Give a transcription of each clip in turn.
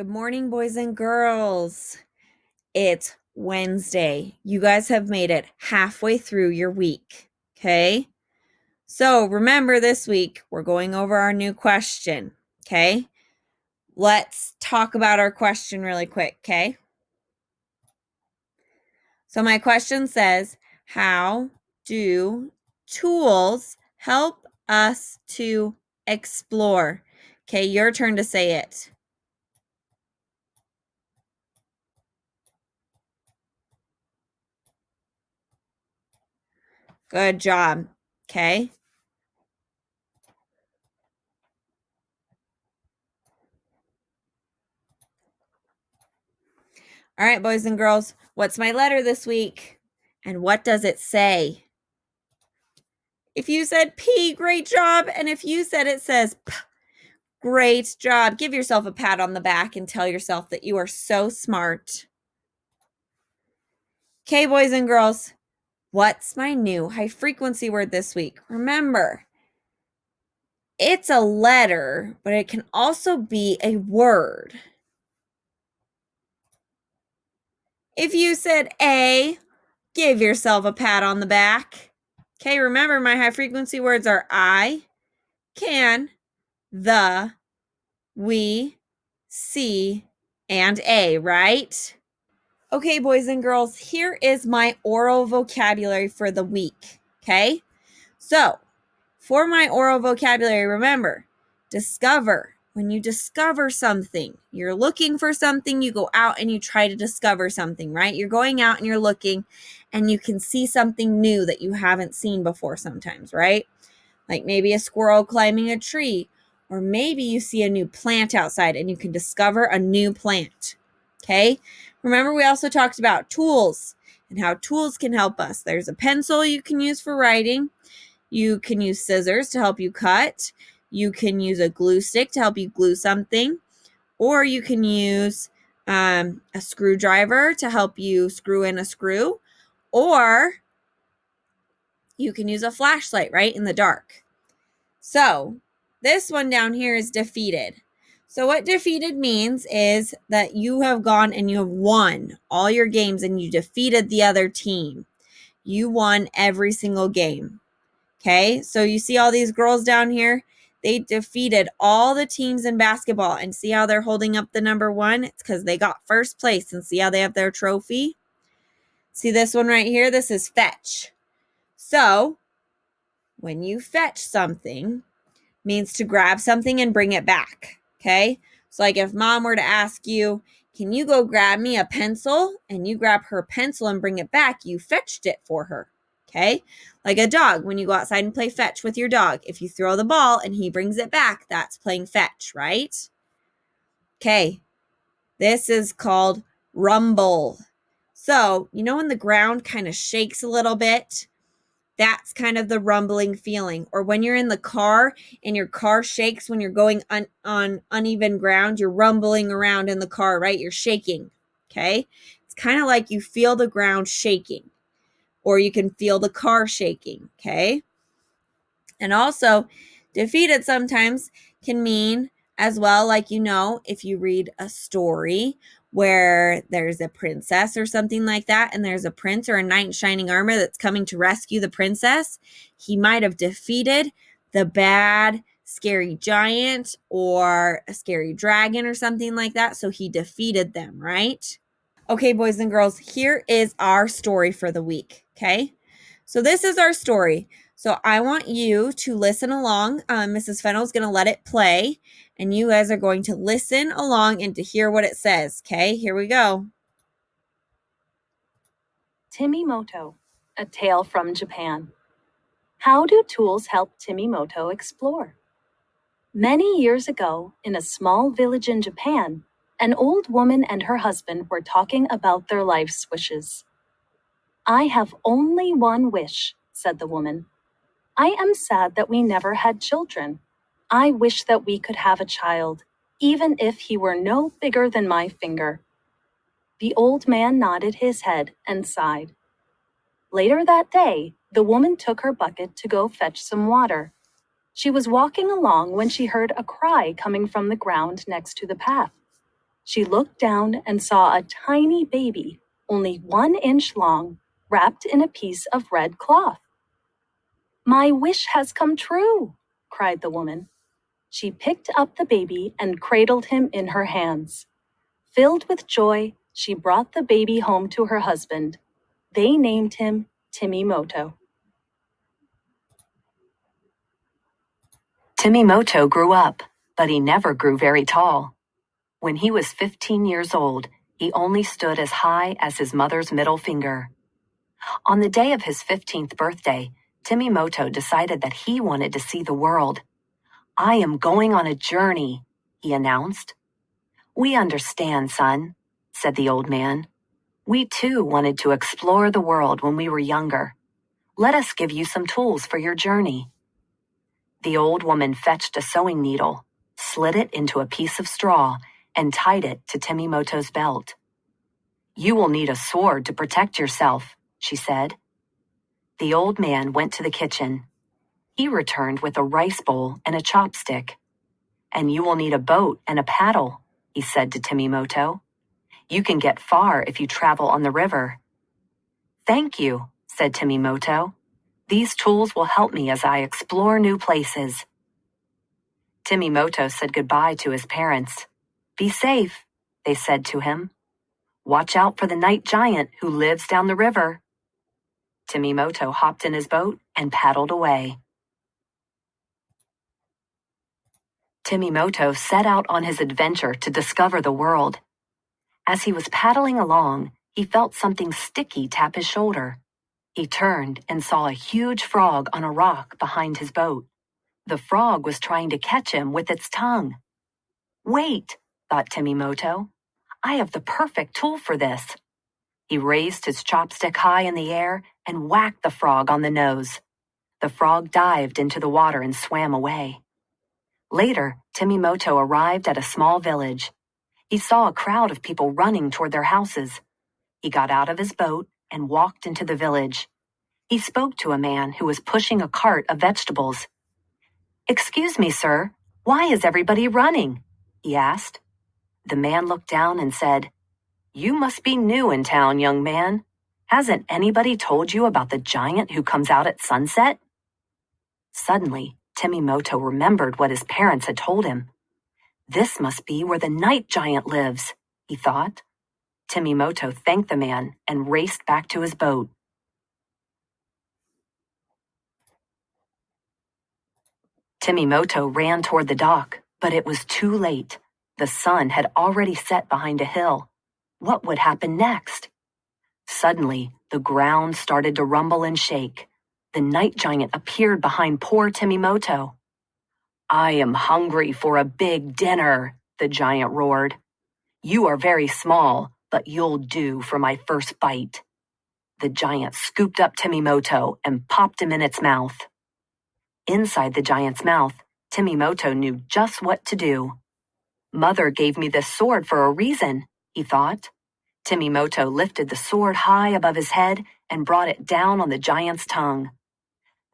Good morning, boys and girls. It's Wednesday. You guys have made it halfway through your week, okay? So remember this week, we're going over our new question, okay? Let's talk about our question really quick, okay? So my question says, how do tools help us to explore? Okay, your turn to say it. Good job, okay? All right, boys and girls, what's my letter this week? And what does it say? If you said P, great job. And if you said it says P, great job. Give yourself a pat on the back and tell yourself that you are so smart. Okay, boys and girls, what's my new high frequency word this week? Remember, it's a letter, but it can also be a word. If you said A, give yourself a pat on the back. Okay, remember my high frequency words are I, can, the, we, see, and a, right? Okay, boys and girls, here is my oral vocabulary for the week, okay? So, for my oral vocabulary, remember, discover. When you discover something, you're looking for something, you go out and you try to discover something, right? You're going out and you're looking and you can see something new that you haven't seen before sometimes, right? Like maybe a squirrel climbing a tree, or maybe you see a new plant outside and you can discover a new plant. Okay? Remember, we also talked about tools and how tools can help us. There's a pencil you can use for writing. You can use scissors to help you cut. You can use a glue stick to help you glue something. Or you can use a screwdriver to help you screw in a screw. Or you can use a flashlight, right, in the dark. So this one down here is defeated. So what defeated means is that you have gone and you have won all your games and you defeated the other team. You won every single game. Okay, so you see all these girls down here? They defeated all the teams in basketball. And see how they're holding up the number one? It's because they got first place. And see how they have their trophy? See this one right here? This is fetch. So when you fetch something, means to grab something and bring it back. Okay, so like if mom were to ask you, can you go grab me a pencil? And you grab her pencil and bring it back, you fetched it for her. Okay, like a dog, when you go outside and play fetch with your dog, if you throw the ball and he brings it back, that's playing fetch, right? Okay, this is called rumble. So you know when the ground kind of shakes a little bit? That's kind of the rumbling feeling. Or when you're in the car and your car shakes when you're going on uneven ground, you're rumbling around in the car, right? You're shaking, okay? It's kind of like you feel the ground shaking, or you can feel the car shaking, okay? And also, defeated sometimes can mean as well, like, if you read a story where there's a princess or something like that, and there's a prince or a knight in shining armor that's coming to rescue the princess, he might have defeated the bad, scary giant or a scary dragon or something like that. So he defeated them, right? Okay, boys and girls, here is our story for the week, okay? So this is our story. So I want you to listen along. Mrs. Fennel is going to let it play, and you guys are going to listen along and to hear what it says, okay? Here we go. Timimoto, a tale from Japan. How do tools help Timimoto explore? Many years ago, in a small village in Japan, an old woman and her husband were talking about their life's wishes. I have only one wish, said the woman. I am sad that we never had children. I wish that we could have a child, even if he were no bigger than my finger. The old man nodded his head and sighed. Later that day, the woman took her bucket to go fetch some water. She was walking along when she heard a cry coming from the ground next to the path. She looked down and saw a tiny baby, only 1 inch long, wrapped in a piece of red cloth. "My wish has come true," cried the woman. She picked up the baby and cradled him in her hands. Filled with joy, she brought the baby home to her husband. They named him Timimoto. Timimoto grew up, but he never grew very tall. When he was 15 years old, he only stood as high as his mother's middle finger. On the day of his 15th birthday, Timimoto decided that he wanted to see the world. "I am going on a journey," he announced. "We understand, son," said the old man. "We too wanted to explore the world when we were younger. Let us give you some tools for your journey." The old woman fetched a sewing needle, slid it into a piece of straw, and tied it to Timimoto's belt. "You will need a sword to protect yourself," she said. The old man went to the kitchen. He returned with a rice bowl and a chopstick. "And you will need a boat and a paddle," he said to Timimoto. "You can get far if you travel on the river." "Thank you," said Timimoto. "These tools will help me as I explore new places." Timimoto said goodbye to his parents. "Be safe," they said to him. "Watch out for the night giant who lives down the river." Timimoto hopped in his boat and paddled away. Timimoto set out on his adventure to discover the world. As he was paddling along, he felt something sticky tap his shoulder. He turned and saw a huge frog on a rock behind his boat. The frog was trying to catch him with its tongue. "Wait," thought Timimoto. "I have the perfect tool for this." He raised his chopstick high in the air and whacked the frog on the nose. The frog dived into the water and swam away. Later, Timimoto arrived at a small village. He saw a crowd of people running toward their houses. He got out of his boat and walked into the village. He spoke to a man who was pushing a cart of vegetables. "Excuse me, sir, why is everybody running?" he asked. The man looked down and said, "You must be new in town, young man. Hasn't anybody told you about the giant who comes out at sunset?" Suddenly, Timimoto remembered what his parents had told him. "This must be where the night giant lives," he thought. Timimoto thanked the man and raced back to his boat. Timimoto ran toward the dock, but it was too late. The sun had already set behind a hill. What would happen next? Suddenly, the ground started to rumble and shake. The night giant appeared behind poor Timimoto. "I am hungry for a big dinner," the giant roared. "You are very small, but you'll do for my first bite." The giant scooped up Timimoto and popped him in its mouth. Inside the giant's mouth, Timimoto knew just what to do. "Mother gave me this sword for a reason," he thought. Timimoto lifted the sword high above his head and brought it down on the giant's tongue.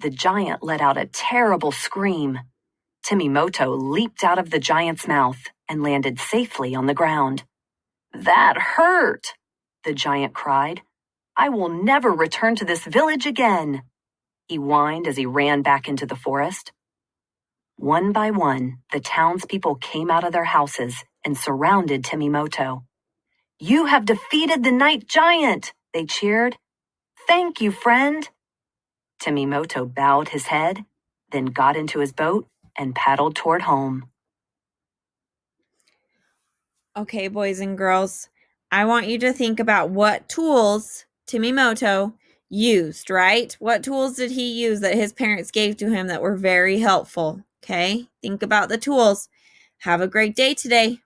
The giant let out a terrible scream. Timimoto leaped out of the giant's mouth and landed safely on the ground. "That hurt!" the giant cried. "I will never return to this village again," he whined as he ran back into the forest. One by one, the townspeople came out of their houses and surrounded Timimoto. "You have defeated the night giant!" they cheered. "Thank you, friend!" Timimoto bowed his head, then got into his boat and paddled toward home. Okay, boys and girls, I want you to think about what tools Timimoto used, right? What tools did he use that his parents gave to him that were very helpful? Okay, think about the tools. Have a great day today.